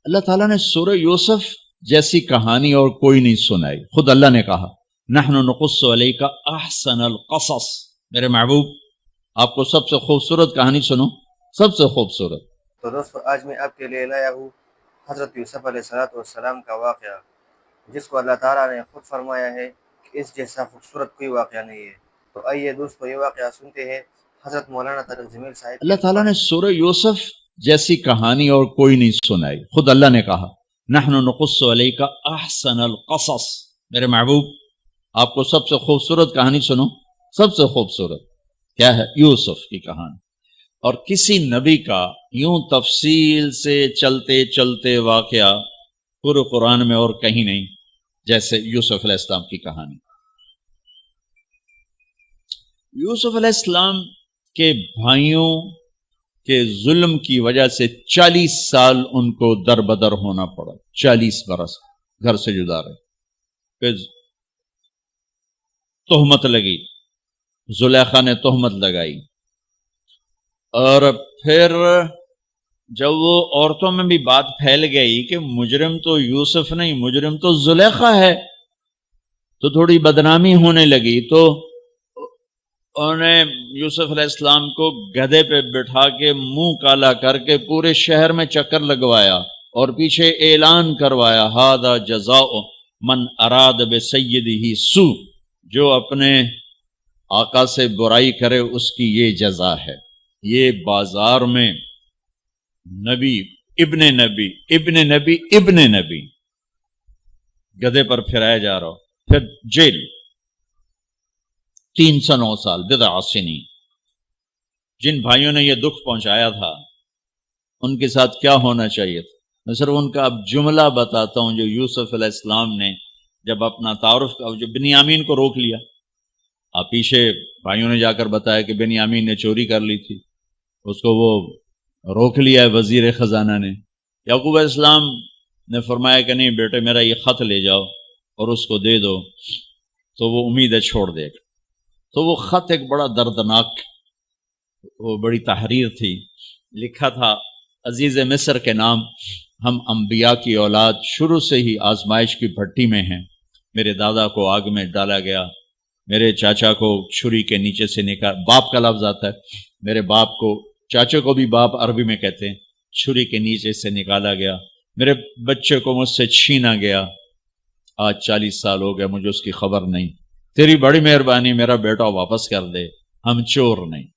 اللہ تعالیٰ نے سورہ یوسف جیسی کہانی اور کوئی نہیں سنائی. خود اللہ نے کہا نحن نقص علیک احسن القصص، میرے محبوب آپ کو سب سے خوبصورت کہانی سنو، سب سے خوبصورت. تو دوستو آج میں آپ کے لیے لایا ہوں حضرت یوسف علیہ السلام کا واقعہ، جس کو اللہ تعالیٰ نے خود فرمایا ہے کہ اس جیسا خوبصورت کوئی واقعہ نہیں ہے. تو آئیے دوستو یہ واقعہ سنتے ہیں حضرت مولانا طارق جمیل صاحب. اللہ تعالیٰ نے سورہ یوسف جیسی کہانی اور کوئی نہیں سنائی. خود اللہ نے کہا نحن نقص علیک احسن القصص، میرے محبوب آپ کو سب سے خوبصورت کہانی سنو، سب سے خوبصورت. کیا ہے؟ یوسف کی کہانی. اور کسی نبی کا یوں تفصیل سے چلتے چلتے واقعہ پورے قرآن میں اور کہیں نہیں جیسے یوسف علیہ السلام کی کہانی. یوسف علیہ السلام کے بھائیوں کے ظلم کی وجہ سے 40 سال ان کو در بدر ہونا پڑا. 40 برس گھر سے جدا رہے. پھر تہمت لگی، زلیخا نے تہمت لگائی، اور پھر جب وہ عورتوں میں بھی بات پھیل گئی کہ مجرم تو یوسف نہیں، مجرم تو زلیخا ہے، تو تھوڑی بدنامی ہونے لگی. تو انہوں نے یوسف علیہ السلام کو گدھے پہ بٹھا کے منہ کالا کر کے پورے شہر میں چکر لگوایا اور پیچھے اعلان کروایا ھذا جزاء من اراد بسیدہ سوء، جو اپنے آقا سے برائی کرے اس کی یہ جزا ہے. یہ بازار میں نبی ابن نبی ابن نبی ابن نبی گدھے پر پھرایا جا رہا. پھر جیل 309 سال بضع سنین. جن بھائیوں نے یہ دکھ پہنچایا تھا ان کے ساتھ کیا ہونا چاہیے تھا. میں صرف ان کا اب جملہ بتاتا ہوں جو یوسف علیہ السلام نے جب اپنا تعارف جو بنیامین کو روک لیا. آپ پیچھے بھائیوں نے جا کر بتایا کہ بنیامین نے چوری کر لی تھی، اس کو وہ روک لیا ہے وزیر خزانہ نے. یعقوب علیہ السلام نے فرمایا کہ نہیں بیٹے میرا یہ خط لے جاؤ اور اس کو دے دو تو وہ امیدیں چھوڑ دے گا. تو وہ خط ایک بڑا دردناک، وہ بڑی تحریر تھی. لکھا تھا عزیز مصر کے نام، ہم انبیاء کی اولاد شروع سے ہی آزمائش کی بھٹی میں ہیں. میرے دادا کو آگ میں ڈالا گیا، میرے چاچا کو چھری کے نیچے سے نکال، باپ کا لفظ آتا ہے، میرے باپ کو، چاچے کو بھی باپ عربی میں کہتے ہیں، چھری کے نیچے سے نکالا گیا. میرے بچے کو مجھ سے چھینا گیا. آج 40 سال ہو گئے مجھے اس کی خبر نہیں. تیری بڑی مہربانی میرا بیٹا واپس کر دے، ہم چور نہیں.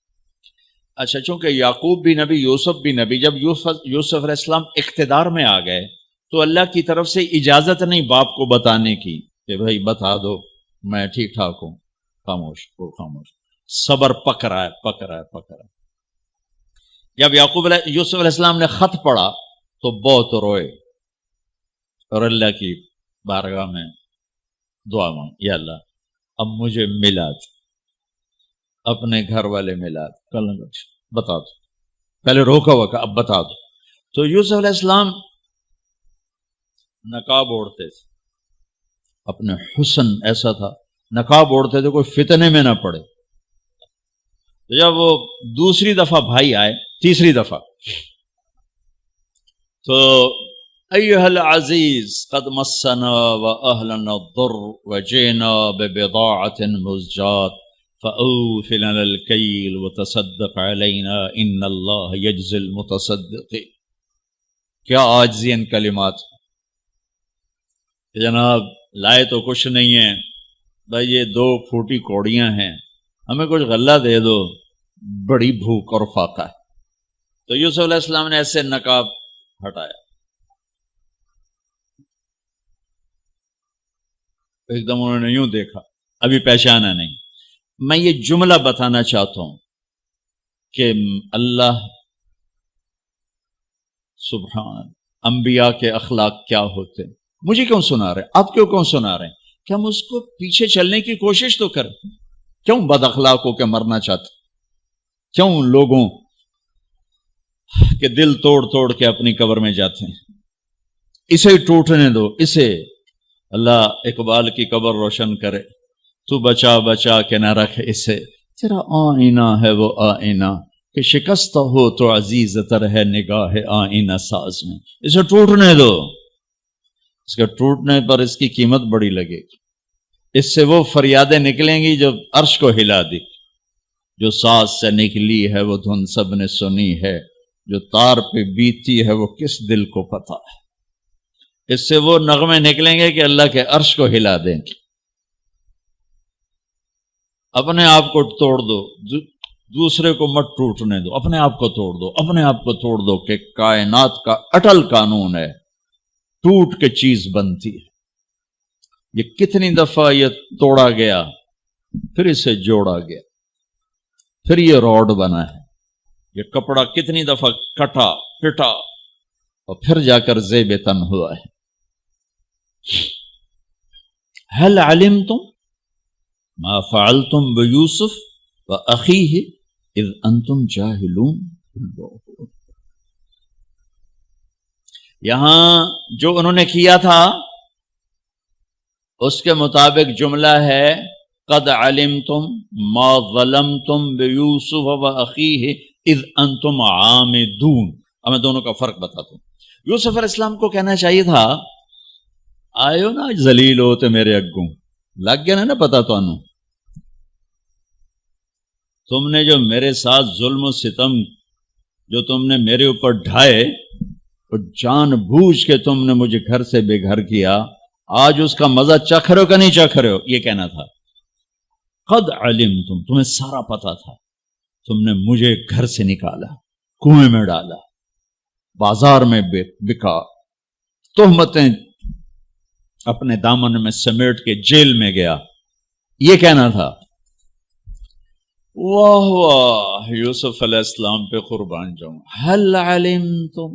اچھا، چونکہ یعقوب بھی نبی، یوسف بھی نبی، جب یوسف علیہ السلام اقتدار میں آ گئے تو اللہ کی طرف سے اجازت نہیں باپ کو بتانے کی کہ بھائی بتا دو میں ٹھیک ٹھاک ہوں. خاموش، وہ خاموش. صبر پک رہا ہے. جب یوسف علیہ السلام نے خط پڑھا تو بہت روئے اور اللہ کی بارگاہ میں دعا مانگ، یا اللہ اب مجھے ملا دو، اپنے گھر والے ملا دو، بتا دو. پہلے روکا ہوا کہ اب بتا دو. تو یوسف علیہ السلام نقاب اوڑھتے تھے، اپنے حسن ایسا تھا، نقاب اوڑھتے تھے کوئی فتنے میں نہ پڑے. تو جب وہ دوسری دفعہ بھائی آئے، تیسری دفعہ، تو ایھا العزیز قد مسنا واہلنا الضر وجئنا ببضاعۃ مزجاۃ فأوف لنا الکیل وتصدق علینا ان اللہ یجزی المتصدقین. کیا عاجزی ان کلمات. جناب لائے تو کچھ نہیں ہے بھائی، یہ 2 پھوٹی کوڑیاں ہیں، ہمیں کچھ غلہ دے دو، بڑی بھوک اور فاقہ ہے. تو یوسف علیہ السلام نے ایسے نقاب ہٹایا، ایک دم انہوں نے یوں دیکھا، ابھی پہچانا نہیں. میں یہ جملہ بتانا چاہتا ہوں کہ اللہ سبحان، انبیاء کے اخلاق کیا ہوتے. مجھے کیوں سنا رہے ہیں؟ آپ کیوں سنا رہے ہیں؟ کہ ہم اس کو پیچھے چلنے کی کوشش تو کریں. کیوں بد اخلاق ہو کے مرنا چاہتے؟ کیوں لوگوں کے دل توڑ کے اپنی قبر میں جاتے ہیں؟ اسے ٹوٹنے دو، اسے اللہ اقبال کی قبر روشن کرے. تو بچا کے نہ رکھ اسے، تیرا آئینہ ہے وہ آئینہ، کہ شکستہ ہو تو عزیز تر ہے نگاہ آئینہ ساز میں، اسے ٹوٹنے دو، اس کے ٹوٹنے پر اس کی قیمت بڑی لگے گی، اس سے وہ فریادیں نکلیں گی جو عرش کو ہلا دی، جو ساز سے نکلی ہے وہ دھن سب نے سنی ہے، جو تار پہ بیتی ہے وہ کس دل کو پتا ہے، اس سے وہ نغمے نکلیں گے کہ اللہ کے عرش کو ہلا دیں گے۔ اپنے آپ کو توڑ دو، دوسرے کو مت ٹوٹنے دو، اپنے آپ کو توڑ دو، اپنے آپ کو توڑ دو کہ کائنات کا اٹل قانون ہے، ٹوٹ کے چیز بنتی ہے۔ یہ کتنی دفعہ یہ توڑا گیا، پھر اسے جوڑا گیا، پھر یہ روڈ بنا ہے، یہ کپڑا کتنی دفعہ کٹا پٹا اور پھر جا کر زیب تن ہوا ہے۔ هل علمتم ما فعلتم بيوسف وأخيه اذ انتم جاہلون۔ یہاں جو انہوں نے کیا تھا اس کے مطابق جملہ ہے قد علمتم ما ظلمتم بیوسف واخیہ اذ انتم عامدون۔ اب میں دونوں کا فرق بتاتا ہوں۔ یوسف علیہ السلام کو کہنا چاہیے تھا آئیو نا ذلیل ہوتے میرے اگوں، لگ گیا نا پتا تو تم نے جو میرے ساتھ ظلم و ستم جو تم نے میرے اوپر ڈھائے، اور جان بوجھ کے تم نے مجھے گھر سے بے گھر کیا، آج اس کا مزہ چکھ رہے ہو کہ نہیں چکھ رہے ہو، یہ کہنا تھا۔ قد علمتم، تمہیں سارا پتا تھا، تم نے مجھے گھر سے نکالا، کنویں میں ڈالا، بازار میں بکا، تہمتیں اپنے دامن میں سمیٹ کے جیل میں گیا، یہ کہنا تھا۔ واہ واہ، یوسف علیہ السلام پہ قربان جاؤں۔ هل علمتم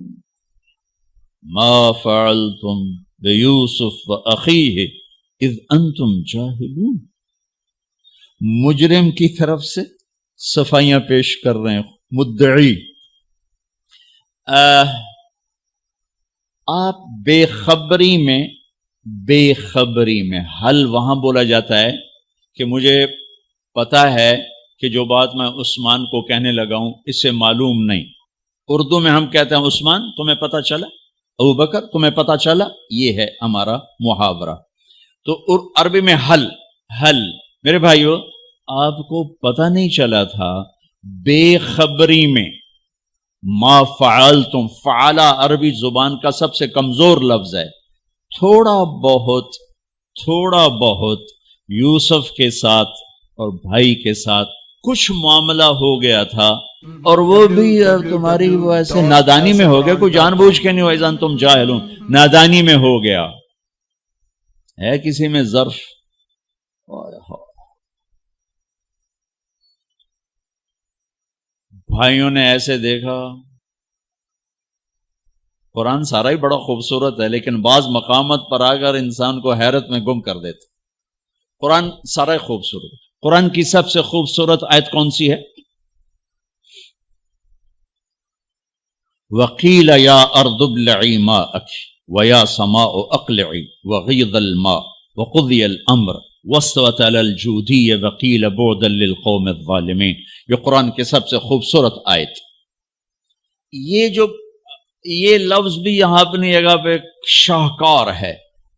ما فعلتم بیوسف واخیہ اذ انتم جاہلون۔ مجرم کی طرف سے صفائیاں پیش کر رہے ہیں، مدعی۔ آپ بے خبری میں حل وہاں بولا جاتا ہے کہ مجھے پتا ہے کہ جو بات میں عثمان کو کہنے لگا ہوں اس سے معلوم نہیں۔ اردو میں ہم کہتے ہیں عثمان تمہیں پتا چلا، ابو بکر تمہیں پتا چلا، یہ ہے ہمارا محاورہ۔ تو عربی میں حل میرے بھائیو، آپ کو پتا نہیں چلا تھا بے خبری میں ما فعلتم، فعلا عربی زبان کا سب سے کمزور لفظ ہے۔ تھوڑا بہت یوسف کے ساتھ اور بھائی کے ساتھ کچھ معاملہ ہو گیا تھا، اور وہ بھی تمہاری ویسے نادانی میں ہو گیا، کوئی جان بوجھ کے نہیں ہو، اذا تم جاہلون، نادانی میں ہو گیا ہے۔ کسی میں ظرف بھائیوں نے ایسے دیکھا۔ قرآن سارا ہی بڑا خوبصورت ہے، لیکن بعض مقامات پر آ کر انسان کو حیرت میں گم کر دیتے۔ قرآن سارا ہی خوبصورت ہے۔ قرآن کی سب سے خوبصورت آیت کون سی ہے؟ وَقِيلَ يَا أَرْضُ ابْلَعِي مَاءَكِ وَيَا سَمَاءُ أَقْلِعِي وَغِيضَ الْمَاءُ وَقُضِيَ الْأَمْرُ وَاسْتَوَتْ عَلَى الْجُودِيِّ وَقِيلَ بُعْدًا لِلْقَوْمِ الظَّالِمِينَ۔ یہ قرآن کے سب سے خوبصورت آیت۔ یہ لفظ بھی یہاں اپنی جگہ پہ شاہکار ہے۔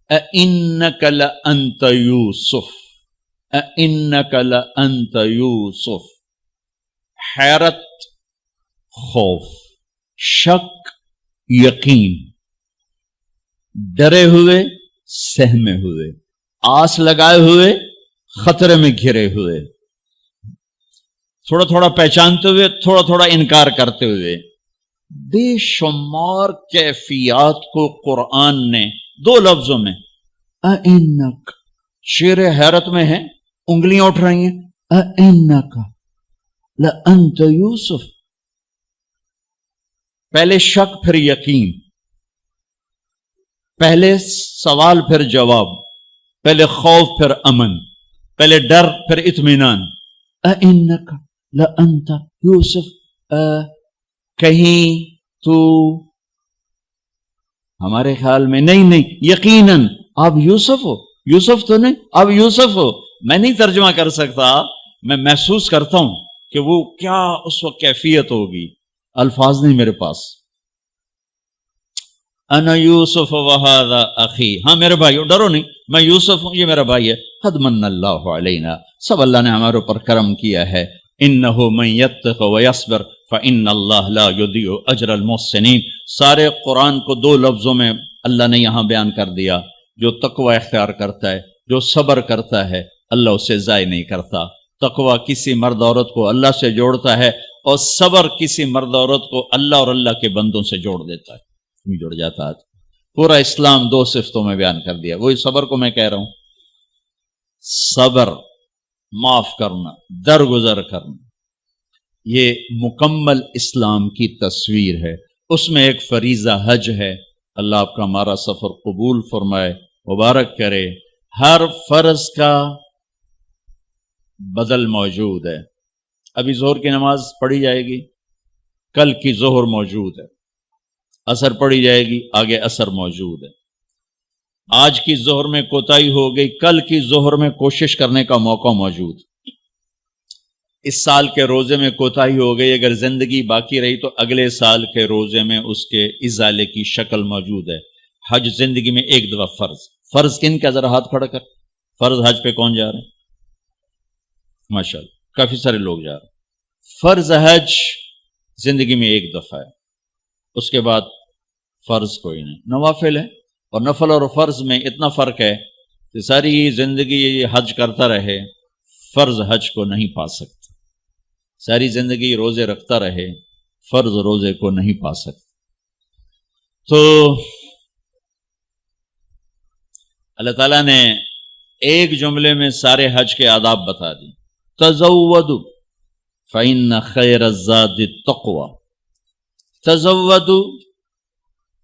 اِنَّكَ لَأَنْتَ يُوسُف، اِنَّكَ لَأَنْتَ يُوسُف۔ حیرت، خوف، شک، یقین، ڈرے ہوئے، سہمے ہوئے، آس لگائے ہوئے، خطرے میں گھرے ہوئے، تھوڑا تھوڑا پہچانتے ہوئے، تھوڑا تھوڑا انکار کرتے ہوئے، بے شمار کیفیات کو قرآن نے دو لفظوں میں اِنَّكَ، شیر حیرت میں ہے، انگلیاں اٹھ رہی ہیں، اِنَّكَ لَأَنْتَ یوسف۔ پہلے شک پھر یقین، پہلے سوال پھر جواب، پہلے خوف پھر امن، پہلے ڈر پھر اطمینان۔ اِنَّكَ لَأَنْتَ یوسف، کہیں تو ہمارے خیال میں نہیں، یقیناً آپ یوسف ہو، یوسف تو نہیں، آپ یوسف ہو۔ میں نہیں ترجمہ کر سکتا، میں محسوس کرتا ہوں کہ وہ کیا اس وقت کیفیت ہوگی، الفاظ نہیں میرے پاس. انا یوسف وہذا اخی، ہاں میرے بھائی ڈرو نہیں، میں یوسف ہوں، یہ میرا بھائی ہے. قد من اللہ علینا، سب اللہ نے ہمارے اوپر کرم کیا ہے. انہ من یتق ویصبر فان اللہ لا یضیع اجر المحسنین. سارے قرآن کو دو لفظوں میں اللہ نے یہاں بیان کر دیا. جو تقوی اختیار کرتا ہے، جو صبر کرتا ہے، اللہ اسے ضائع نہیں کرتا. تقوی کسی مرد عورت کو اللہ سے جوڑتا ہے، اور صبر کسی مرد عورت کو اللہ اور اللہ کے بندوں سے جوڑ دیتا ہے، جڑ جاتا ہے. پورا اسلام دو صفتوں میں بیان کر دیا. وہی صبر کو میں کہہ رہا ہوں، صبر، معاف کرنا، درگزر کرنا، یہ مکمل اسلام کی تصویر ہے. اس میں ایک فریضہ حج ہے. اللہ آپ کا ہمارا سفر قبول فرمائے، مبارک کرے. ہر فرض کا بدل موجود ہے. ابھی ظہر کی نماز پڑھی جائے گی، کل کی ظہر موجود ہے. عصر پڑھی جائے گی، آگے عصر موجود ہے. آج کی ظہر میں کوتاہی ہو گئی، کل کی ظہر میں کوشش کرنے کا موقع موجود. اس سال کے روزے میں کوتاہی ہو گئی، اگر زندگی باقی رہی تو اگلے سال کے روزے میں اس کے ازالے کی شکل موجود ہے. حج زندگی میں ایک دفعہ فرض کن کا، ذرا ہاتھ کھڑا کر. فرض حج پہ کون جا رہے ہیں؟ ماشاءاللہ کافی سارے لوگ جا رہے ہیں. فرض حج زندگی میں ایک دفعہ ہے، اس کے بعد فرض کوئی نہیں. نوافل ہے، اور نفل اور فرض میں اتنا فرق ہے کہ ساری زندگی حج کرتا رہے، فرض حج کو نہیں پا سکتا. ساری زندگی روزے رکھتا رہے، فرض روزے کو نہیں پا سکتا. تو اللہ تعالیٰ نے ایک جملے میں سارے حج کے آداب بتا دی. تزودوا فإن خیر الزاد التقوی. تزودوا،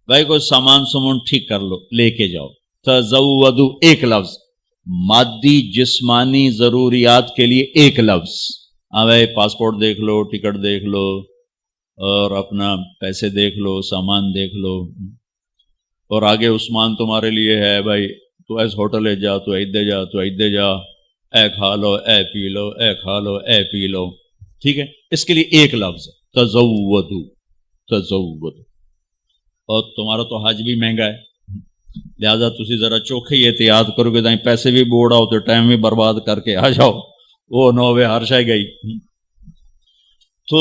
بھائی کوئی سامان سمون ٹھیک کر لو، لے کے جاؤ. تزودوا ایک لفظ، مادی جسمانی ضروریات کے لیے ایک لفظ. ہاں بھائی پاسپورٹ دیکھ لو، ٹکٹ دیکھ لو، اور اپنا پیسے دیکھ لو، سامان دیکھ لو، اور آگے عثمان تمہارے لیے ہے بھائی، تو ایس ہوٹل ہے جا، تو ایدے جا، تو ایدے جا، اے کھا لو، اے پی لو، اے کھا لو، اے پی لو. ٹھیک ہے، اس کے لیے ایک لفظ تزودوا. تزودوا. اور تمہارا تو حج بھی مہنگا ہے، لہذا تسی ذرا چوکھے ہی احتیاط کرو کہ دائیں پیسے بھی بوڑا ہو تو ٹائم بھی برباد کر کے آ جاؤ، وہ نوے ہر شے گئی. تو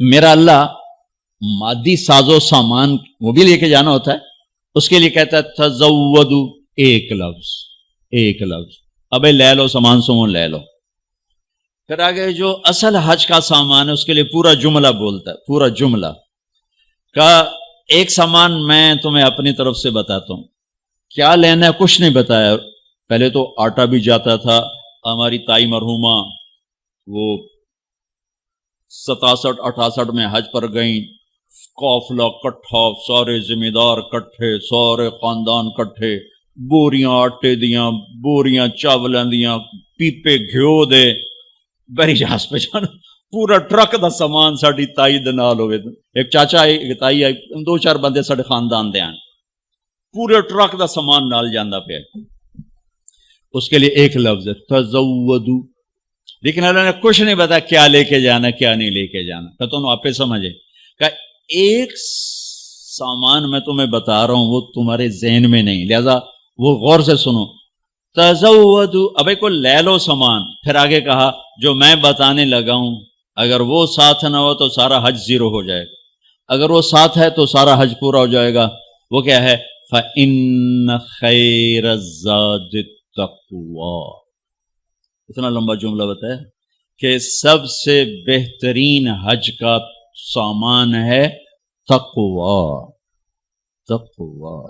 میرا اللہ مادی ساز و سامان وہ بھی لے کے جانا ہوتا ہے، اس کے لیے کہتا ہے تزودوا، ایک لفظ، ایک لفظ. ابے لے لو سامان سمون لے لو. پھر آگے جو اصل حج کا سامان ہے اس کے لیے پورا جملہ بولتا ہے، پورا جملہ کا. ایک سامان میں تمہیں اپنی طرف سے بتاتا ہوں، کیا لینا ہے کچھ نہیں بتایا. پہلے تو آٹا بھی جاتا تھا. ہماری تائی مرحومہ وہ 67-68 میں حج پر گئیں، قافلہ کٹھا، سارے ذمہ دار کٹھے، سارے خاندان کٹھے، بوریاں آٹے دیاں، بوریاں چاولوں دیاں، پیپے گھیو دے، بری جہاز پہ جانا. پورا ٹرک دا سامان ساڈی تائی دے نال ہوئے. ایک چاچا آئی، ایک تائی آئی، 2-4 بندے ساڈے خاندان دے آن، پورے ٹرک دا سامان نال جاندہ پہ. اس کے لیے ایک لفظ ہے تزودوا. لیکن اللہ نے کچھ نہیں بتا کیا لے کے جانا کیا نہیں لے کے جانا. کہ تم آپ سمجھے کہ ایک سامان میں تمہیں بتا رہا ہوں وہ تمہارے ذہن میں نہیں، لہذا وہ غور سے سنو. تزودوا، ابھی کو لے لو سامان. پھر آگے کہا جو میں بتانے لگا ہوں اگر وہ ساتھ نہ ہو تو سارا حج زیرو ہو جائے گا، اگر وہ ساتھ ہے تو سارا حج پورا ہو جائے گا. وہ کیا ہے؟ فَإِنَّ خَيْرَ الزَّادِ التَّقْوَىٰ. اتنا لمبا جملہ بتایا کہ سب سے بہترین حج کا سامان ہے تقویٰ. تقویٰ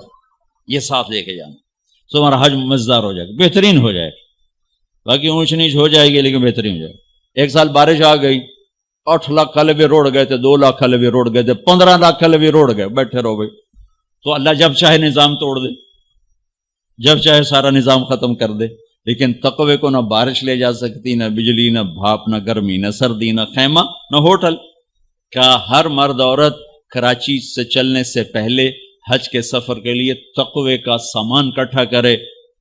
یہ ساتھ لے کے جانا، تو ہمارا حج مزدار ہو جائے گا، بہترین ہو جائے گا. باقی اونچ نیچ ہو جائے گی لیکن بہترین ہو جائے گا. ایک سال بارش آ گئی، 8 لاکھ کھلے روڑ گئے تھے، 2 لاکھ کھلے روڑ گئے تھے، 15 لاکھ کھلے روڑ گئے، بیٹھے رہو گئے. تو اللہ جب چاہے نظام توڑ دے، جب چاہے سارا نظام ختم کر دے. لیکن تقوی کو نہ بارش لے جا سکتی، نہ بجلی، نہ بھاپ، نہ گرمی، نہ سردی، نہ خیمہ، نہ ہوٹل. کیا ہر مرد عورت کراچی سے چلنے سے پہلے حج کے سفر کے لیے تقوی کا سامان اکٹھا کرے،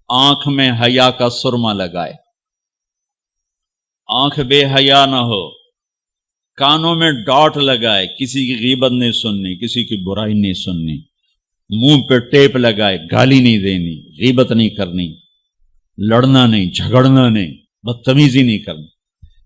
آنکھ میں حیا کا سرما لگائے، آنکھ بے حیا نہ ہو، کانوں میں ڈاٹ لگائے، کسی کی غیبت نہیں سننی، کسی کی برائی نہیں سننی، منہ پہ ٹیپ لگائے، گالی نہیں دینی، غیبت نہیں کرنی، لڑنا نہیں، جھگڑنا نہیں، بدتمیزی نہیں کرنی۔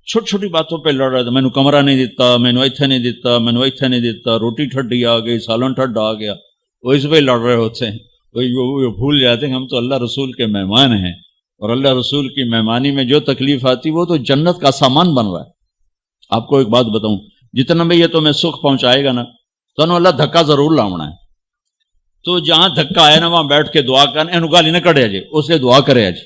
چھوٹی چھوٹی باتوں پہ لڑ رہا تھا، مینو کمرہ نہیں دیتا، مینو ایتھے نہیں دیتا، مینو ایتھے نہیں دیتا، روٹی ٹھڈی آ گئی، سالن ٹھڈا آ گیا، وہ اس پہ لڑ رہے ہوتے ہیں۔ وہ بھول جاتے ہیں ہم تو اللہ رسول کے مہمان ہیں، اور اللہ رسول کی مہمانی میں جو تکلیف آتی وہ تو جنت کا سامان بن رہا ہے۔ آپ کو ایک بات بتاؤں، جتنا بھی یہ تمہیں سکھ پہنچائے گا نا، تو اللہ دھکا ضرور لاؤنا ہے۔ تو جہاں دھکا آئے نا وہاں بیٹھ کے دعا کرنا، اینو گالی نہ کڑے جی، اس سے دعا کرے جی،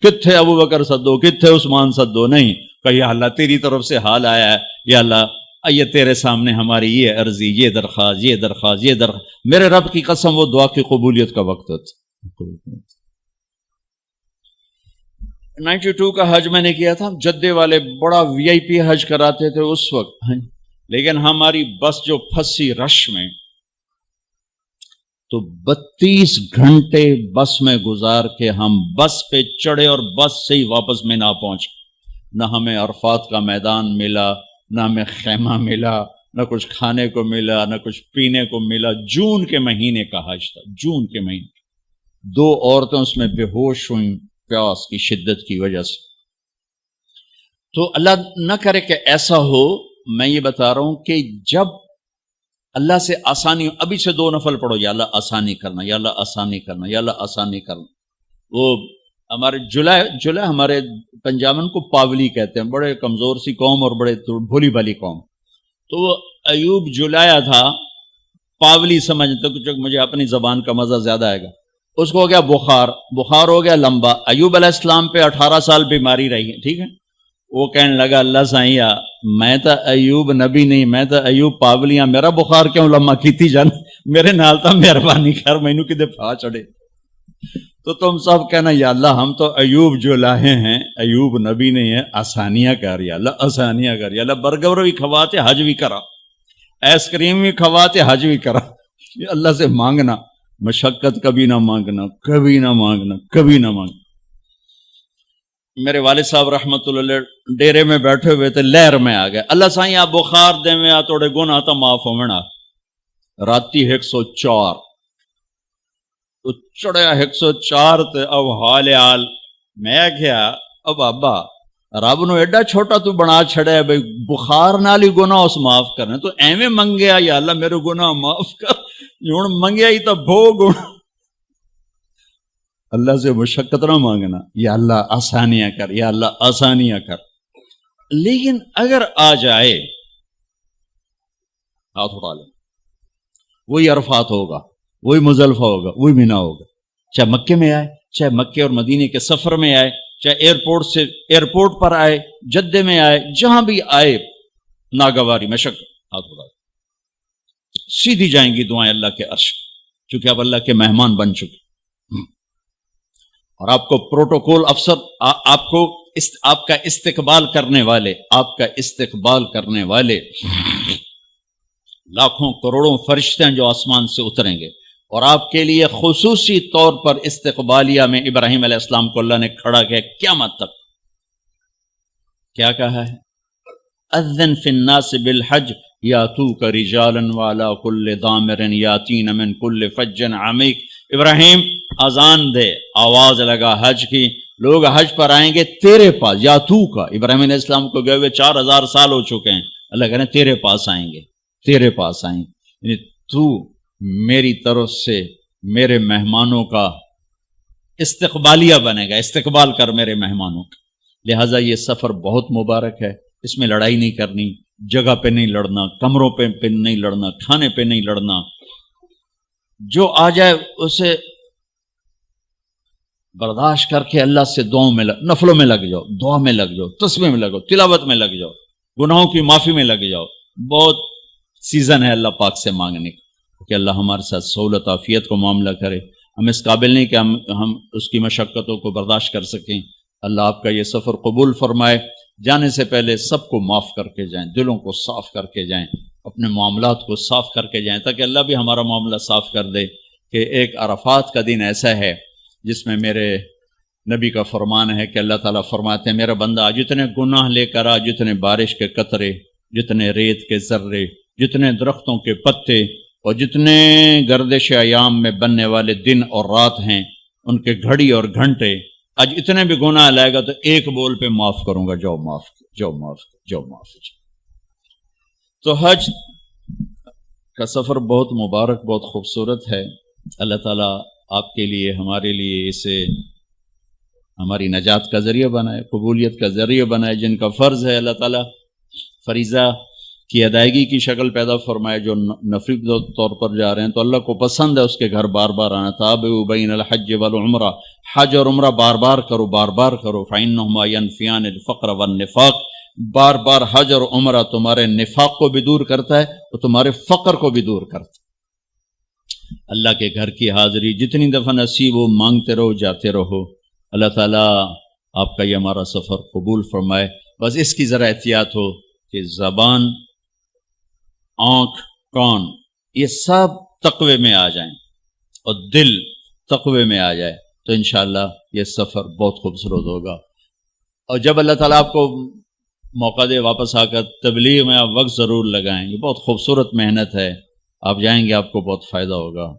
کتھے ابو بکر سدو، کتھے عثمان سدو، نہیں کہ یا اللہ تیری طرف سے حال آیا ہے، یا اللہ یہ تیرے سامنے ہماری یہ عرضی، یہ درخواست، یہ درخواست، یہ درخواست، میرے رب کی قسم وہ دعا کی قبولیت کا وقت ہے۔ 92 کا حج میں نے کیا تھا، جدے والے بڑا وی آئی پی حج کراتے تھے اس وقت، لیکن ہماری بس جو پھنسی رش میں، تو 32 گھنٹے بس میں گزار کے ہم بس پہ چڑھے اور بس سے ہی واپس میں نہ پہنچ، نہ ہمیں عرفات کا میدان ملا، نہ ہمیں خیمہ ملا، نہ کچھ کھانے کو ملا، نہ کچھ پینے کو ملا۔ جون کے مہینے کا حج تھا، جون کے مہینے، 2 عورتیں اس میں بے ہوش ہوئیں پیاس کی شدت کی وجہ سے۔ تو اللہ نہ کرے کہ ایسا ہو، میں یہ بتا رہا ہوں کہ جب اللہ سے آسانی، ابھی سے 2 نفل پڑھو، یا اللہ آسانی کرنا، یا اللہ آسانی کرنا، یا اللہ آسانی کرنا۔ وہ ہمارے جلائے ہمارے پنجابن کو پاولی کہتے ہیں، بڑے کمزور سی قوم اور بڑے بھولی بھالی قوم۔ تو وہ ایوب جلایا تھا، پاولی سمجھتے کچھ، مجھے اپنی زبان کا مزہ زیادہ آئے گا۔ اس کو ہو گیا بخار ہو گیا لمبا۔ ایوب علیہ السلام پہ 18 سال بیماری رہی ہے، ٹھیک ہے۔ وہ کہنے لگا اللہ سائیا، میں تو ایوب نبی نہیں، میں تو ایوب پاولیاں، میرا بخار کیوں لمبا کیتی جان، میرے نال تا مہربانی کر، مینوں کدے پھا چڑھے۔ تو تم سب کہنا یا اللہ ہم تو ایوب جو لاہے ہیں، ایوب نبی نہیں ہے، آسانیاں کر یا اللہ، آسانیاں کر یا اللہ، برگر بھی کھواتے حج بھی کرا، آئس کریم بھی کھواتے حج بھی کرا۔ اللہ سے مانگنا، مشقت کبھی نہ مانگنا، کبھی نہ مانگنا، کبھی نہ مانگنا۔ میرے والد صاحب رحمت اللہ علیہ ڈیرے میں بیٹھے ہوئے تھے، لہر میں آ گئے، اللہ سائیں آپ بخار دے میں توڑے گناہ تا معاف ہونا۔ راتی 104 تو چڑھیا 104 تے اب حال میں کیا اب بابا رب نو ایڈا چھوٹا تو بنا چھڑے بھئی بخار نال ہی گناہ اس معاف کرنے، تو ایویں منگیا یا اللہ میرے گناہ معاف کر، ہن منگیا ہی تو بھو گناہ۔ اللہ سے مشقت نہ مانگنا، یا اللہ آسانیاں کر، یا اللہ آسانیاں کر۔ لیکن اگر آ جائے، ہاتھ اٹھا لیں، وہی عرفات ہوگا، وہی مزدلفہ ہوگا، وہی مینا ہوگا، چاہے مکے میں آئے، چاہے مکے اور مدینے کے سفر میں آئے، چاہے ایئرپورٹ پر آئے، جدے میں آئے، جہاں بھی آئے، ناگواری مشقت، ہاتھ اٹھا لیں، سیدھی جائیں گی دعائیں اللہ کے عرش، چونکہ اب اللہ کے مہمان بن چکے، اور آپ کو پروٹوکول افسر، آپ کا استقبال کرنے والے لاکھوں کروڑوں فرشتے ہیں جو آسمان سے اتریں گے، اور آپ کے لیے خصوصی طور پر استقبالیہ میں ابراہیم علیہ السلام کو اللہ نے کھڑا کیا قیامت تک۔ کیا کہا ہے؟ اذن فی الناس بالحج یاتوک رجالا وعلی کل ضامر یاتین من کل فج عمیق۔ ابراہیم اذان دے، آواز لگا حج کی، لوگ حج پر آئیں گے تیرے پاس، یاتوک، ابراہیم علیہ السلام کو گئے ہوئے 4000 سال ہو چکے ہیں، اللہ کہہ رہے ہیں تیرے پاس آئیں گے، تیرے پاس آئیں گے، یعنی تو میری طرف سے میرے مہمانوں کا استقبالیہ بنے گا، استقبال کر میرے مہمانوں کا۔ لہٰذا یہ سفر بہت مبارک ہے، اس میں لڑائی نہیں کرنی، جگہ پہ نہیں لڑنا، کمروں پہ نہیں لڑنا، کھانے پہ نہیں لڑنا، جو آ جائے اسے برداشت کر کے اللہ سے دعاؤں میں نفلوں میں لگ جاؤ، دعا میں لگ جاؤ، تسبیح میں لگو، تلاوت میں لگ جاؤ، گناہوں کی معافی میں لگ جاؤ۔ بہت سیزن ہے اللہ پاک سے مانگنے کا کہ اللہ ہمارے ساتھ سہولت عافیت کو معاملہ کرے۔ ہم اس قابل نہیں کہ ہم اس کی مشقتوں کو برداشت کر سکیں۔ اللہ آپ کا یہ سفر قبول فرمائے، جانے سے پہلے سب کو معاف کر کے جائیں، دلوں کو صاف کر کے جائیں، اپنے معاملات کو صاف کر کے جائیں، تاکہ اللہ بھی ہمارا معاملہ صاف کر دے کہ ایک عرفات کا دن ایسا ہے جس میں میرے نبی کا فرمان ہے کہ اللہ تعالیٰ فرماتے ہیں میرا بندہ جتنے گناہ لے کر آ، جتنے بارش کے قطرے، جتنے ریت کے ذرے، جتنے درختوں کے پتے اور جتنے گردش ایام میں بننے والے دن اور رات ہیں ان کے گھڑی اور گھنٹے، آج اتنے بھی گناہ لائے گا تو ایک بول پہ معاف کروں گا، جاؤ معاف، جاؤ معاف، جاؤ معاف۔ تو حج کا سفر بہت مبارک، بہت خوبصورت ہے۔ اللہ تعالیٰ آپ کے لیے، ہمارے لیے اسے ہماری نجات کا ذریعہ بنائے، قبولیت کا ذریعہ بنائے۔ جن کا فرض ہے اللہ تعالیٰ فریضہ کی ادائیگی کی شکل پیدا فرمائے، جو نفلی طور پر جا رہے ہیں تو اللہ کو پسند ہے اس کے گھر بار بار آنا۔ تابعوا بین الحج والعمرہ، حج اور عمرہ بار بار کرو، بار بار کرو۔ فإنہما ينفیان الفقر والنفاق، بار بار حج اور عمرہ تمہارے نفاق کو بھی دور کرتا ہے اور تمہارے فقر کو بھی دور کرتا ہے۔ اللہ کے گھر کی حاضری جتنی دفعہ نصیب ہو مانگتے رہو، جاتے رہو۔ اللہ تعالیٰ آپ کا یہ ہمارا سفر قبول فرمائے۔ بس اس کی ذرا احتیاط ہو کہ زبان، آنکھ، کان یہ سب تقوی میں آ جائیں اور دل تقوی میں آ جائے تو انشاءاللہ یہ سفر بہت خوبصورت ہوگا۔ اور جب اللہ تعالیٰ آپ کو موقع دے واپس آ کر تبلیغ میں آپ وقت ضرور لگائیں، یہ بہت خوبصورت محنت ہے، آپ جائیں گے آپ کو بہت فائدہ ہوگا۔